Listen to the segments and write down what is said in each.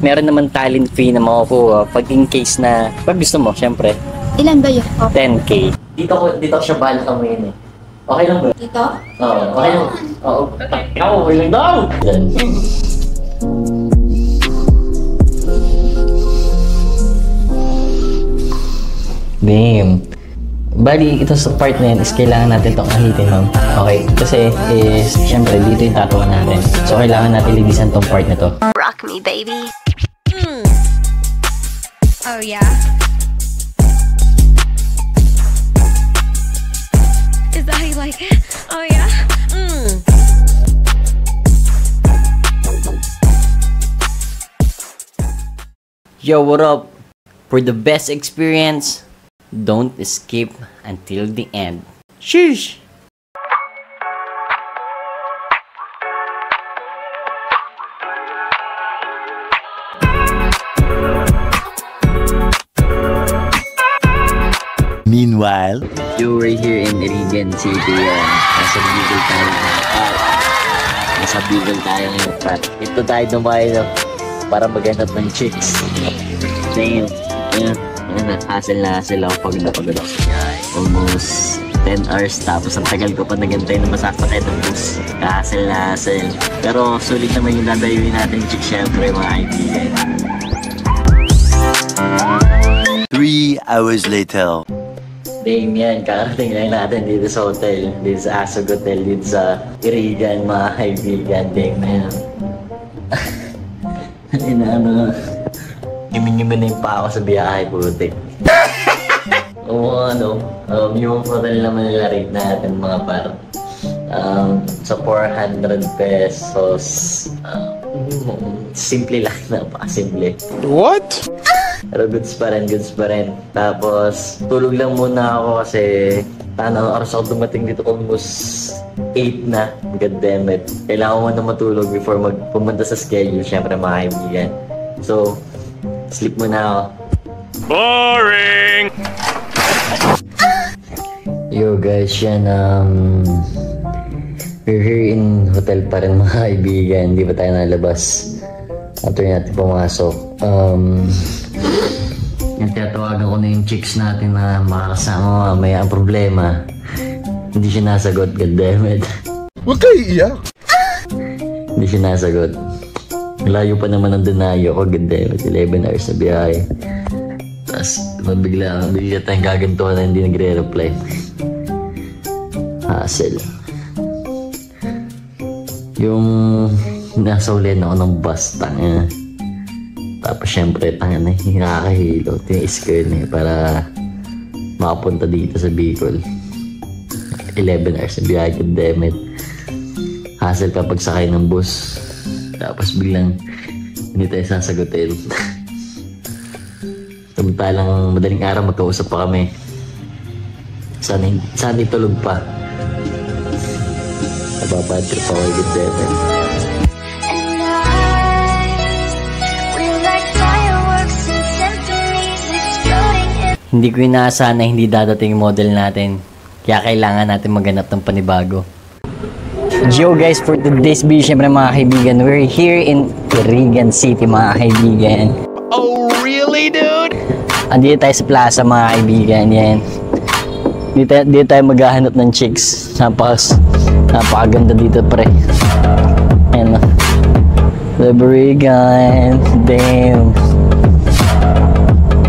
meron naman talent fee na makukuha pag in case na, pag gusto mo, syempre. Ilan ba yun? Oh. 10K. Dito ko siya balak amuin eh. Okay lang ba? Dito? Oo, okay lang. Oo. Okay lang daw! Damn. Bali, ito sa part na yun is kailangan natin itong ahitin, ma'am. Okay, kasi is, syempre, dito yung tatuan natin. So, kailangan natin linisan tong part na to. Rock me, baby. Oh, yeah? Is that how you like it? Oh, yeah? Yo, what up? For the best experience, don't skip until the end. Sheesh! Meanwhile, You were here in Irigan City. Nasa Bicol tayo ngayon. Nasa Bicol tayo ngayon. Ito tayo dumayo para maghanap ng chicks. Damn. Yan. Hassle na hassle ako pag napagod ako. Almost 10 hours tapos ang tagal ko pa nagantay na masakit ng bus. Hassle na hassle. Pero sulit naman yung dadayuin natin chicks syempre mga kaibigan. 3 hours later. Damn yan, kakarating lang natin dito sa hotel, dito sa Asog Hotel, dito sa Irigan, mga kaibigan. Damn yan. Gimin-gimin na yung pa ako sa biyahe, putik. Yung hotel naman nila rate natin mga par. Sa 400 pesos. Simple lang, napakasimple. What? Pero goods pa rin. Tapos, tulog lang muna ako kasi oras ako dumating dito almost 8 na. God damn it. Kailangan ko muna matulog before pumunta sa schedule, syempre mga kaibigan. So, sleep muna ako. Boring! Yo guys, yan we're here in hotel pa rin mga kaibigan. Hindi pa tayo nalabas. After natin pumasok. Yung tiyatawagan ko na yung chicks natin na makakasama mamaya. Ang problema, hindi siya nasagot, goddammit. Huwag kayo iiyak. Hindi siya nasagot. Layo pa naman ang denayo ko, goddammit. 11 hours na biyahe. Tapos, bigla tayong gagantuhan na hindi nagre-reply. Hassle. Yung nasa ulit ako ng bus, tanga. Tapos syempre, tanga na nakakahilo. Tiniis ko yun para makapunta dito sa Bicol. 11 hours na biyahe, goddammit. Hassle pa pagsakay ng bus. Tapos biglang hindi tayo sasagutin. Samantalang madaling araw magkausap pa kami. Sana itulog pa. Nababad trip ako, goddammit. Hindi ko inaasahan na hindi dadating yung model natin. Kaya kailangan natin maghanap ng panibago. Yo guys, for today's video, syempre mga kaibigan, we're here in Irigan City mga kaibigan. Oh, really, dude? Andito tayo sa plaza mga kaibigan, yan. Dito tayo maghahanap ng chicks. Napakaganda dito pre. Ayan o. Irigan, damn.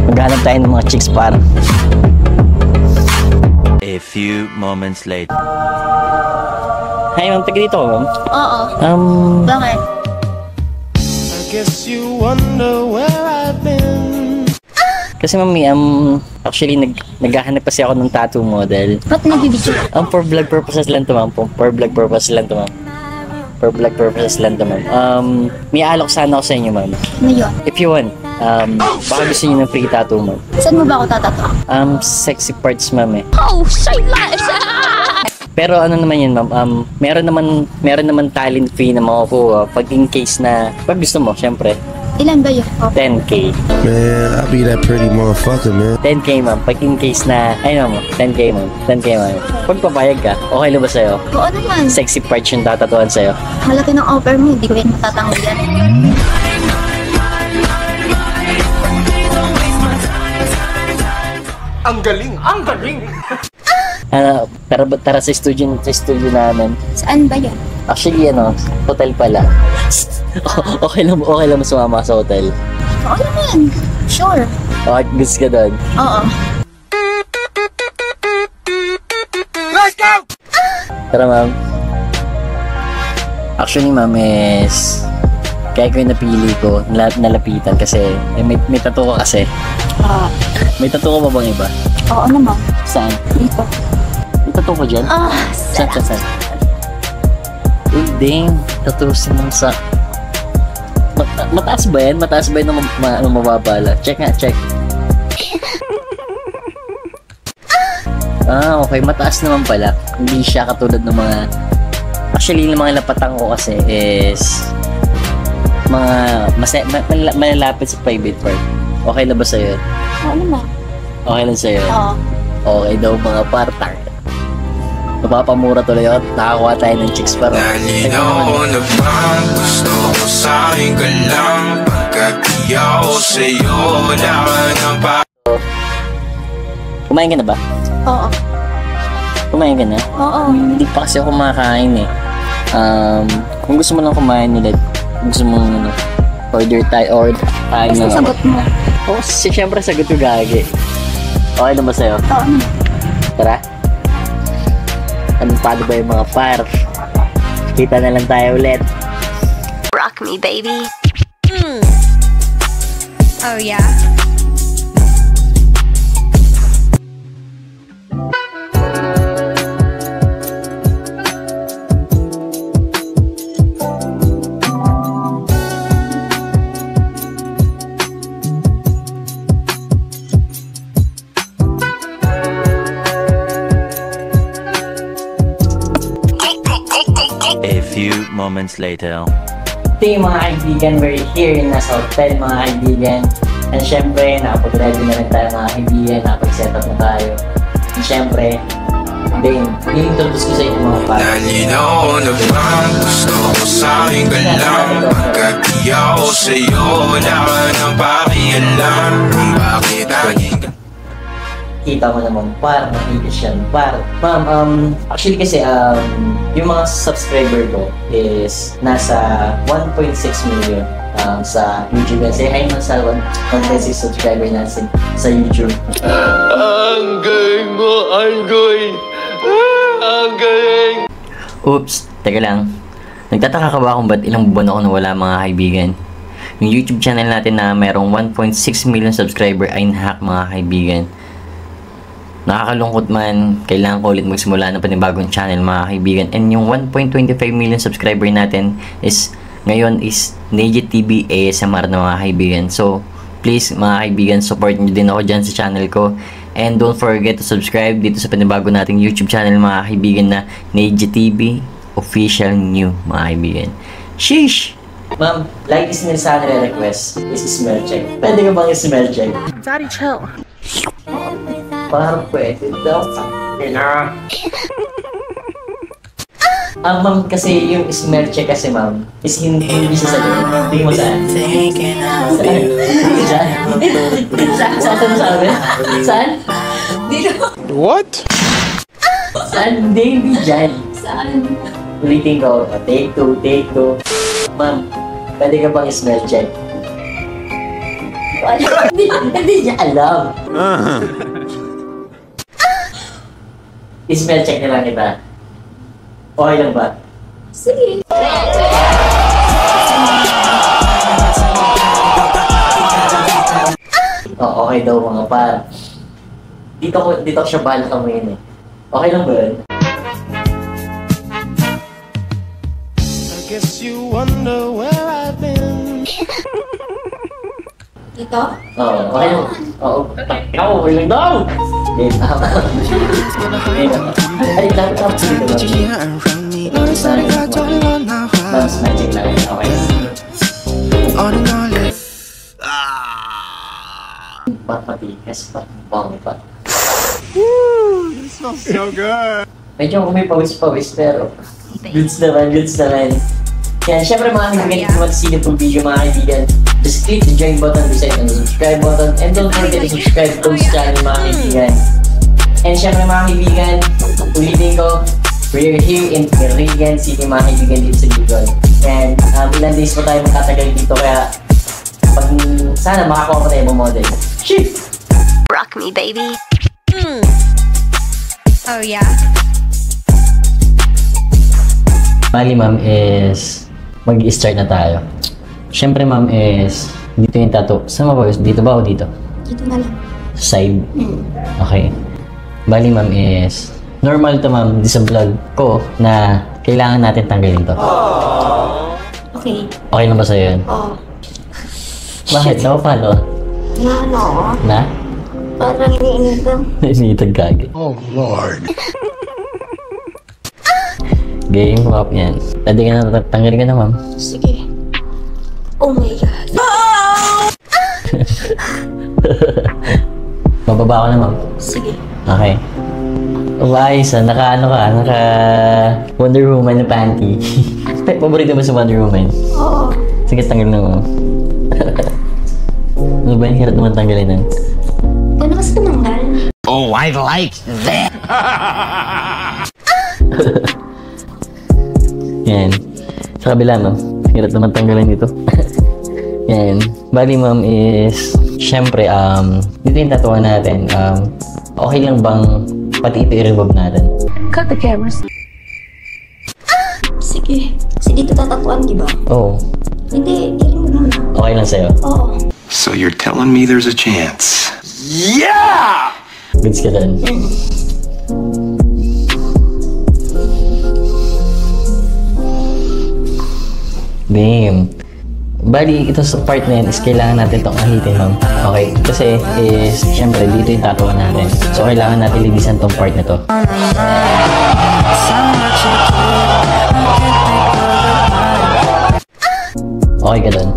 Maghanap tayo ng mga chicks para. A few moments later. Hi ma'am, taga dito ko ma'am. Oo. Bakit? I guess you wonder where I've been. Kasi mami, actually naghahanap kasi ako ng tattoo model. Ba't nagbibidyo? For vlog purposes lang to ma'am. For vlog purposes lang to ma'am. May alok sana ako sa inyo ma'am. Ano yun? If you want, baka gusto niyo ng free tattoo ma'am. Saan mo ba ako tatato? Sexy parts ma'am eh. Oh, shameless! Pero ano naman yun ma'am, meron naman talent fee na makukuha pag in case na, pag gusto mo, syempre. Ilan ba yun? Oh. 10K. Man, I be that pretty motherfucker, man. 10K ma'am, pag in case na, ayun mo, 10K ma'am. Pag papayag ka, okay lang ba sa'yo? Oo naman. Sexy parts yung tatatuan sa'yo. Malaki ng offer mo, hindi ko yan matatanggal yan. Ang galing! Ang galing! Tara sa studio namin. Saan ba yan? Actually, hotel pala. Okay lang sumama ka sa hotel. Oo naman. Sure. Okay, gusto ka doon. Oo. Let's go! Tara, ma'am. Actually, ma'am, kaya ko yung napili ko, nalapitan kasi, may tattoo ka kasi. May tattoo ka ba bang iba? Oo naman. Saan? Dito. May tattoo ka dyan? Saan? Uy, dang. Tattoo naman sa... Mataas ba yan? Mataas ba yan na mababala? Check nga, check. Okay. Mataas naman pala. Hindi siya katulad ng mga... Actually, yung mga lapatang ko kasi is... malalapit sa private part. Okay na ba sa'yo? Oo naman. Okay lang sa'yo? Oo. Okay daw mga partner. Mapapamura tuloy ako. Nakakuha tayo ng chicks pa rin. Nalinaw na bang gusto ko sa'kin ka lang? Pagkatiyaw sa'yo, wala ka ng Kumain ka na ba? Oo. Kumain ka na? Oo. Hindi pa kasi ako kumakain eh. Kung gusto mo lang kumain ulit, gusto mo order tayo Basta na sagot mo. Oo, siyempre sagot ko gagi. Okay na ba sa'yo? Oo naman. Tara. Paano ba yung mga par? Kita na lang tayo ulit. Rock me, baby. Oh, yeah. A few moments later. Ito yung mga kaibigan, we're here in nasa hotel mga kaibigan. And syempre, nakapag-ready na rin tayo mga kaibigan, nakapag-set up na tayo. And syempre, Dane, i-introduce ko sa inyo mga par. Nalinaw na bang gusto ko sa'kin ka lang? Pagkatiyaw sa'yo, wala ka ng pakialam. Kung bakit aking Kita mo naman par, makikinis yan par. Ma'am, actually kasi yung mga subscriber ko is nasa 1.6 million sa YouTube. Say hi naman sa 1.6 subscriber natin sa YouTube. Ang galing mo, Anggoy! Ang galing! Oops, teka lang. Nagtataka ka ba kung ba't ilang buwan ako nawala mga kaibigan? Yung YouTube channel natin na merong 1.6 million subscriber ay nahack mga kaibigan. Nakakalungkot man, kailangan ko ulit magsimula ng panibagong channel mga kaibigan. And yung 1.25 million subscriber natin is ngayon is Neji TV ASMR na mga kaibigan. So, please mga kaibigan, support nyo din ako dyan sa channel ko. And don't forget to subscribe dito sa panibago nating YouTube channel mga kaibigan na Neji TV Official New mga kaibigan. Sheesh! Ma'am, like is nila request is smell check. Pwede ka bang smell check? Daddy, chill. Parang pwede daw. Ma'am, kasi yung smell check kasi ma'am, is hindi siya sa loob. Tingin mo saan? Saan? Saan mo sabi? Saan? Dito. What? Saan? Hindi dyan. Saan? Ulitin ko. Take two, take two. Ma'am, pwede ka bang smell check? Hindi niya alam. Smell check na lang kita. Okay lang ba? Sige. Okay daw mga par. Dito ko siya balak amuyin eh. Okay lang ba yun? I guess you wonder where I've been. Dito? Oo, okay lang. Oo. Ikaw, okay lang daw! Ay, lapit ako dito lang. Mas magic lang. Okay. Papatikas pa. Bang pa. So good! Medyo kung may pawis-pawis pero goods naman. Kaya syempre mga kaibigan, kung mag-see na itong video mga kaibigan, just click the join button beside the subscribe button and don't forget to subscribe to this channel mga kaibigan. And syempre mga kaibigan, ulitin ko, we're here in Irigan City mga kaibigan dito sa Bicol. And ilang days pa tayo magtatagal dito kaya sana makakuha pa tayo ng model. Shift! Rock me, baby. Oh yeah. Bali ma'am is mag-i-start na tayo. Syempre ma'am is dito yung tattoo. Saan ba? Dito ba o dito? Dito na lang. Side? Okay. Bali ma'am is normal to ma'am di sa vlog ko na kailangan natin tanggalin to. Okay. Okay na ba sa'yo yun? Oo. Bakit? Paano? Na? Parang iniinitang. Iniitag kagad. Oh, Lord. Game up yan. Pwede ka na tanggalin ka na ma'am. Sige. Oh my God. Mababa ko na ma'am. Sige. Okay. Ayos naka Wonder Woman na panty. Paborito mo sa Wonder Woman? Oo. Sige, tanggal na ma'am. Ano ba yung hirap naman tanggalin nun? Paano kasi tumanggal? Oh, I like that. Yan. Sa kabila ma'am. Hirap naman tanggalin dito. Yan. Bali ma'am is syempre dito yung tatuan natin. Okay lang bang pati ito i-remove natin? Cut the cameras. Sige. Kasi dito tatatuan, di ba? Oo. Hindi, i-remove mo na. Okay lang sa'yo? Oo. So you're telling me there's a chance? Yeah! Goods ka dun? Damn. Bali, ito sa part na yun is kailangan natin itong ahitin, ma'am. Okay? Kasi is, syempre, dito yung tatuan natin. So, kailangan natin linisan tong part na to. Okay ka dun?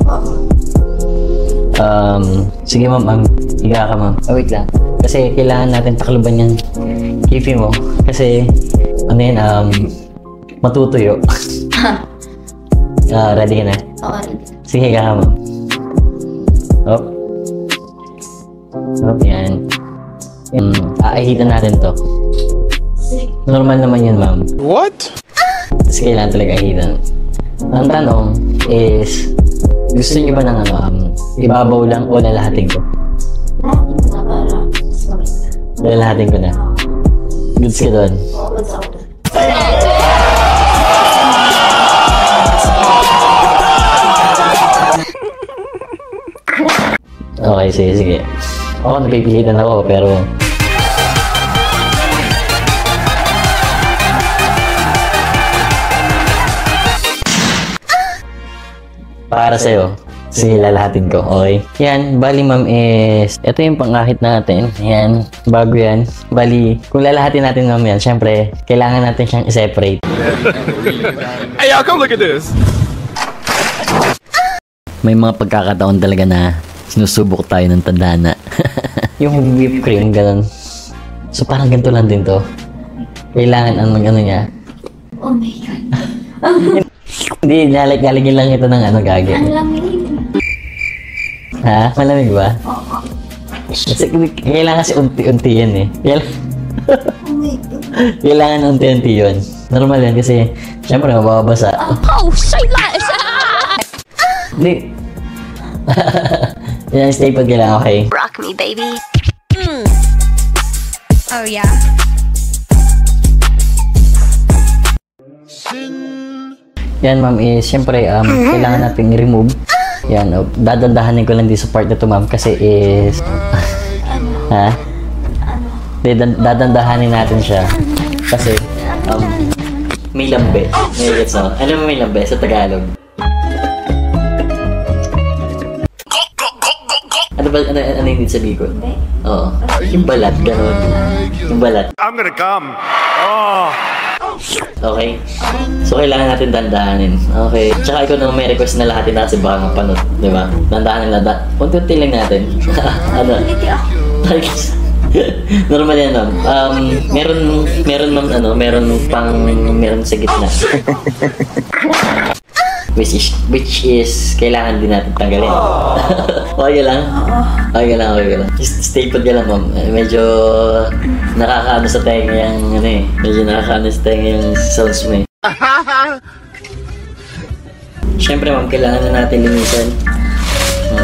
Sige ma'am, higa ka ma'am. Oh, wait lang. Kasi kailangan natin takluban yung kifi mo. Kasi, ano yun, matutuyo. Ready ka na? Oo, ready. Sige, higa ka ma'am. Hop. Hop, yan. Aahitan natin to. Sige. Normal naman yun ma'am. What? Kasi kailangan talaga ahitan. Ang tanong is, gusto niyo ba ng ibabaw lang o lalahatin ko? Lahat mo na para sumit ka. Lalahatin ko na. Goods ka doon. Oo, goods ako doon. Okay, sige. Ako, napipilitan ako, pero... Para sa'yo. Sige, lalahatin ko. Okay? Yan, bali ma'am is... Ito yung pangahit natin. Yan, bago yan. Bali, kung lalahatin natin ma'am yan, syempre, kailangan natin siyang i-separate. Hey, y'all, come look at this. May mga pagkakataon talaga na sinusubok tayo ng tandana. Yung whipped cream, ganun. So, parang ganito lang din to. Kailangan ang ano niya. Oh my God. Hindi, naligyan lang ito ng gagi. Ang lamig. Ha? Malamig ba? Oo. Kasi kailangan kasi unti-unti yan eh. Oh my God. Kailangan unti-unti yun. Normal yan kasi, syempre, mababasa. Oh, say less. Hindi. Yan, stay put kailangan, okay? Rock me, baby. Oh yeah. Yan, ma'am, is, syempre, kailangan natin i-remove. Yan, dadandahanin ko lang din sa part na to, ma'am, kasi is... ha? Dadandahanin natin siya. Kasi, may lambe. May gets, no? Alam mo may lambe sa Tagalog? Ano yung sa Bicol? Oo. Yung balat, gano'n. Yung balat. I'm gonna come. Oh. Okay? So, kailangan natin dandahanin. Okay? Tsaka ikaw naman may request na lahat na kasi baka mapanood. Di ba? Dandahanin lang. Unti-unti lang natin. Ano? Normal yan, ma'am. Meron ma'am, meron sa gitna. which is kailangan din natin tanggalin. Okay lang? Okay lang. Stay put ka lang, ma'am. Medyo nakakaano sa tenga yung medyo nakakaano sa tenga yung sounds mo eh. Siyempre, ma'am, kailangan na natin linisan.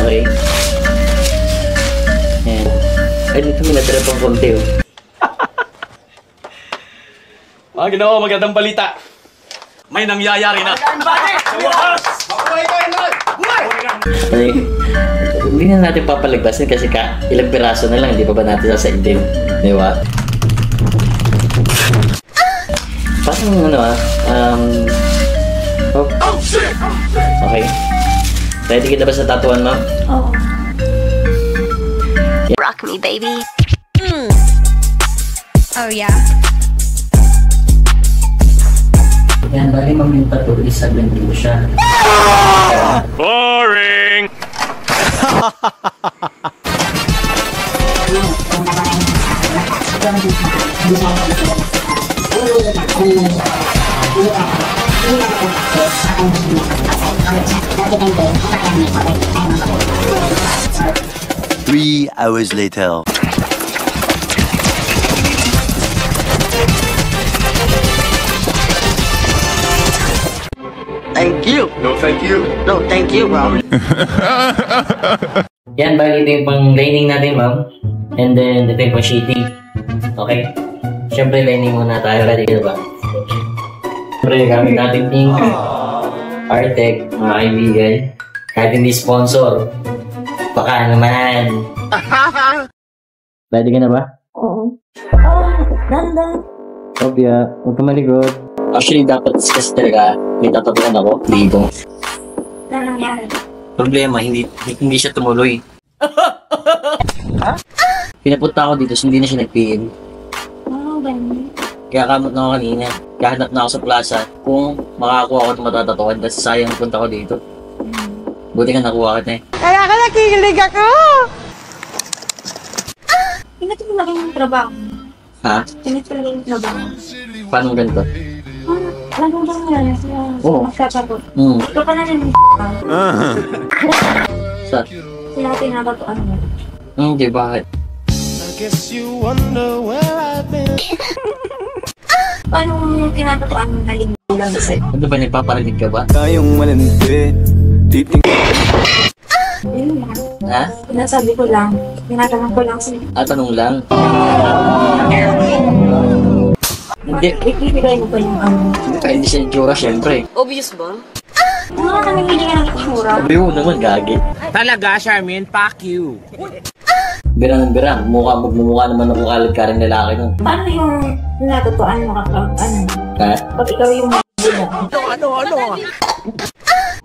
Okay. Ayan. Ay, dito may natira pang konti, oh. Mga ginawa, magandang balita. May nangyayari na. Ay, hindi na natin papalagpasin kasi ilang piraso na lang, hindi pa ba natin sasaidin? Di ba? Parang okay. Ready kita ba sa tatuan, ma'am? Oo. Rock me, baby. Oh, yeah. Yan, bali ma'am yung tattoo is sabihin ko siya. Boring! Three hours later. Thank you! No, thank you. No, thank you, bro. Yan, bali ito yung pang lining natin, ma'am. And then, ito yung pang sheeting. Okay? Siyempre, lining muna tayo. Ready ka ba? Siyempre, gamit natin pink. Artec, mga kaibigan. Kahit hindi sponsor. Baka naman. Ready ka na ba? Oo. Dandan. Obya, huwag ka maligot. Actually, dapat kasi talaga may tatatuan ako. Libo. Ano nangyari? Problema, hindi siya tumuloy. Pinapunta ako dito, so hindi na siya nag-PM. Oo, ganun. Kaya kamot na ako kanina. Kahanap na ako sa plaza kung makakakuha ako ng matatatuan kasi sayang punta ko dito. Buti ka nakuha ka na eh. Kaya ka nakikilig ako! Tinatulog yung trabaho. Ha? Tinatulog yung trabaho. Paano ganito? Alam mo ba yan? Oo. Magkakapot. Ito ka na rin. Sa? Sila tinatatuan mo. Hindi, bakit? I guess you wonder where I've been. Paano mo tinatatuan mo na linggo lang sa'yo? Ano ba, nagpaparinig ka ba? Tayong malandi. Titing. Yun lang. Ha? Sinasabi ko lang. Tinatanong ko lang sa'yo. Tanong lang. Hindi. Ibibigay mo pa yung ano. Hindi siya itsura, syempre. Obvious ba? Ano ka namimili ka ng itsura? Sabi mo naman, gagi. Talaga, Charmin, fuck you. Birang ng birang. Magmumukha naman ako kalad-karing lalaki nun. Paano yung natatuan mo kapag ano? Ha? Pag ikaw yung Ano?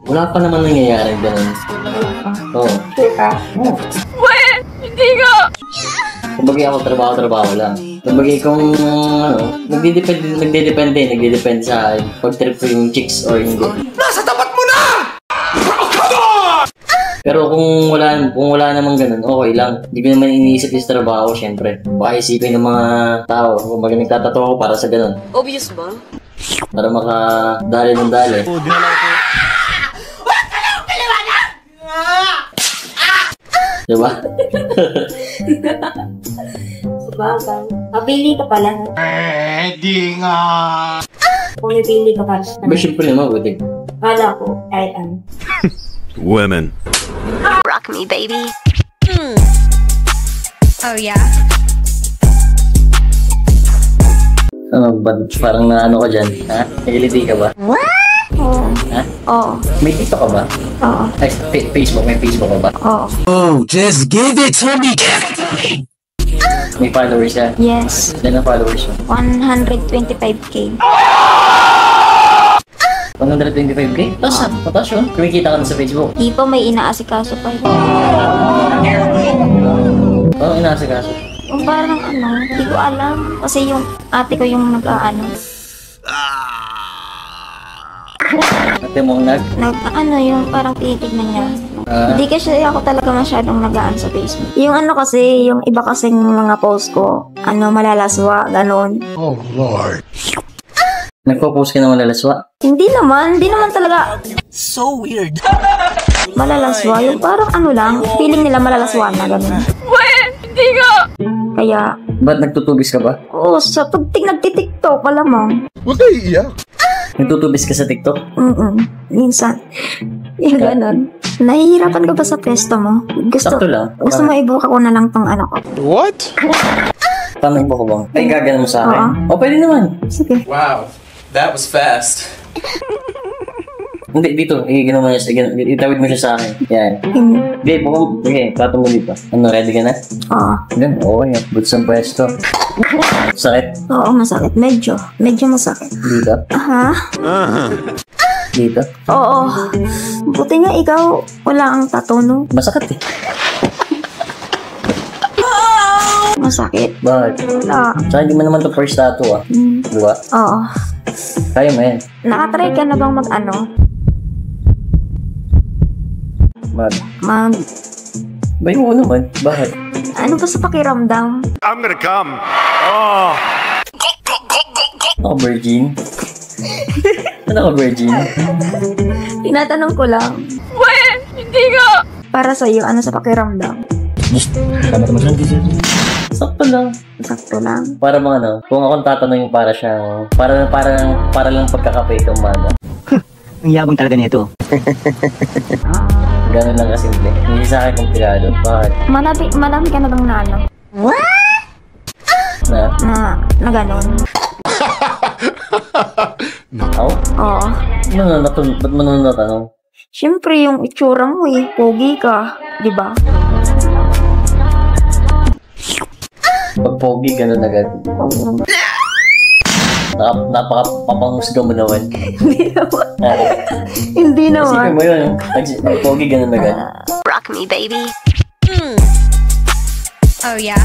Wala pa naman nangyayari ganun. Oo. sure ka? Kumbaga ako trabaho lang. Kumbaga kung nagdidepende sa pag trip ko yung chicks or hindi. Nasa tapat mo na! Pero kung wala namang ganun, okay lang. Hindi ko naman iniisip yung trabaho, syempre. Baka isipin ng mga tao, kumbaga nagtatato ako para sa ganun. Obvious ba? Para makadali ng dali. Diba? Sabagay. Mapili ka pala. Di nga. Kung napili ka pala. Ba, syempre naman, buti. Kala ko, kahit ano. Women. Rock me, baby. Oh, yeah? Parang naano ka dyan, ha? Nagiliti ka ba? Oo. Ha? Oo. May TikTok ka ba? Oo. Ay, Facebook, may Facebook ka ba? Oo. Oh, just give it to me. May followers ka? Yes. Ilan ang followers mo? 125k. 125k? Mataas yun. Kumikita ka na sa Facebook. Di pa may inaasikaso pa yun. Oo, inasikaso. Yung parang ano, hindi ko alam. Kasi yung ate ko yung nag-ano. Ate mo ang Ano yung parang tinitignan niya. Hindi kasi ako talaga masyadong nagaan sa Facebook. Yung ano kasi, yung iba kasing mga post ko, ano, malalaswa, ganon. Oh, Lord. Nagpo-post ka ng malalaswa? Hindi naman talaga. So weird. Malalaswa, yung parang ano lang, feeling nila malalaswa na ganun. Hindi ka! Kaya, Ba't nagtutubis ka ba? oo, sa nagtitiktok, alamang. Nagtutubis ka sa TikTok? Minsan. Yung ganun. Nahihirapan ka ba sa pesto mo? Sakto lang. Gusto mo i-book ako na lang tong ano ko. Paano ko bang? Ay, gagana mo sa akin? O, pwede naman. Sige. Wow, that was fast. Hindi, dito. Ginawa mo siya. Itawid mo siya sa akin. Yan. Okay, plato mo dito. Ano, ready ka na? Oo. Yan, oo yan. Boots ang pwesto. Sakit? Oo, masakit. Medyo masakit. Dito? Ha? Dito? Oo. Buti nga ikaw, wala ang tattoo, no? Masakit eh. Masakit. Bakit? Wala. Tsaka hindi mo naman to first tattoo ah. Diba? Oo. Kaya mo yan. Nakatry ka na bang mag-ano? Bayo ko naman. Bakit? Ano ba sa pakiramdam? Ako virgin? Ano ako virgin? Tinatanong ko lang. Hindi ka! Para sa'yo, ano sa pakiramdam? Sakto lang. Sakto lang. Para mga ano, kung akong tatanungin para siyang, para lang pagkakape kang mana. Ang yabang talaga nito. Ganun lang kasimple. Hindi sa akin komplikado. Bakit? Marami ka na bang na ano? Na ganon? Ako? Oo. Ba't mo naman natanong? Siyempre, yung itsura mo eh. Pogi ka. Diba? Pag pogi, ganun agad. Napaka-papanghusga mo naman. Hindi naman. Hindi Isipin naman. mo yun. Pag pogi, ganun agad. Rock me, baby. Oh yeah?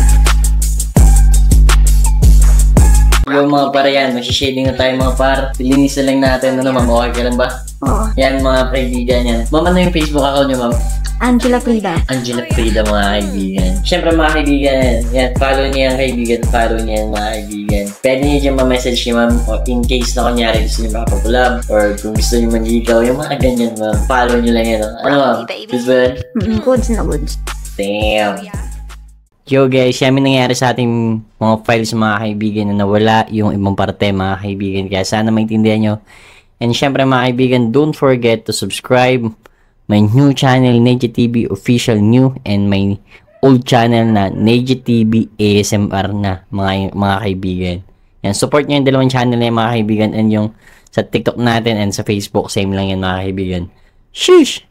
Yung mga para yan, magsishading na tayo mga par. Linisin lang natin. Ano ma'am, okay ka lang ba? Oo. Yan mga kaibigan yan. Ma'am, ano yung Facebook account nyo ma'am? Angela Frida. Angela Frida mga kaibigan. Siyempre mga kaibigan, yan, follow niya yung kaibigan, follow niya yung mga kaibigan. Pwede niyo dyan ma-message niyo ma'am, o in case na kunyari gusto niyo makapag-collab, or kung gusto niyo manligaw, yung mga ganyan ma'am, follow niyo lang yan. Ano ma'am? Goods ba yan? Goods na goods. Damn. Yo guys, yan may nangyari sa ating mga files mga kaibigan na nawala yung ibang parte mga kaibigan. Kaya sana maintindihan nyo. And syempre mga kaibigan, don't forget to subscribe my new channel, Neji TV Official New, and my old channel na Neji TV ASMR na mga kaibigan. Yan, support nyo yung dalawang channel na yung mga kaibigan, and yung sa TikTok natin and sa Facebook, same lang yan mga kaibigan. Sheesh!